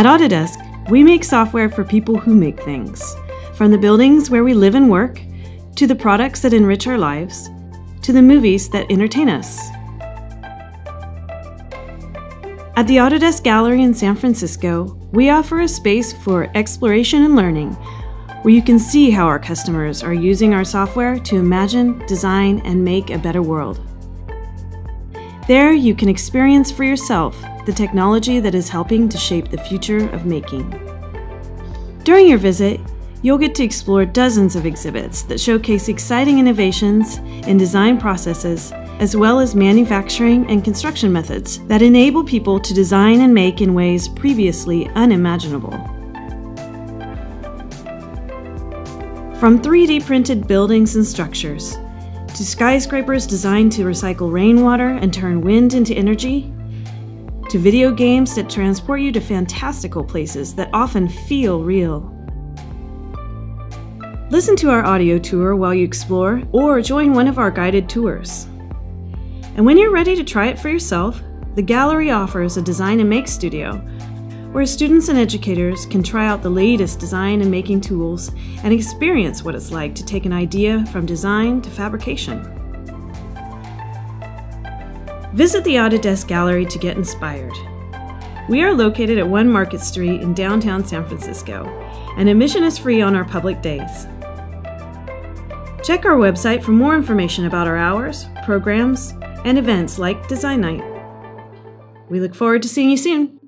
At Autodesk, we make software for people who make things. From the buildings where we live and work, to the products that enrich our lives, to the movies that entertain us. At the Autodesk Gallery in San Francisco, we offer a space for exploration and learning, where you can see how our customers are using our software to imagine, design, and make a better world. There, you can experience for yourself the technology that is helping to shape the future of making. During your visit, you'll get to explore dozens of exhibits that showcase exciting innovations in design processes, as well as manufacturing and construction methods that enable people to design and make in ways previously unimaginable. From 3D printed buildings and structures, to skyscrapers designed to recycle rainwater and turn wind into energy, to video games that transport you to fantastical places that often feel real. Listen to our audio tour while you explore, or join one of our guided tours. And when you're ready to try it for yourself, the gallery offers a design and make studio, where students and educators can try out the latest design and making tools and experience what it's like to take an idea from design to fabrication. Visit the Autodesk Gallery to get inspired. We are located at 1 Market Street in downtown San Francisco, and admission is free on our public days. Check our website for more information about our hours, programs, and events like Design Night. We look forward to seeing you soon.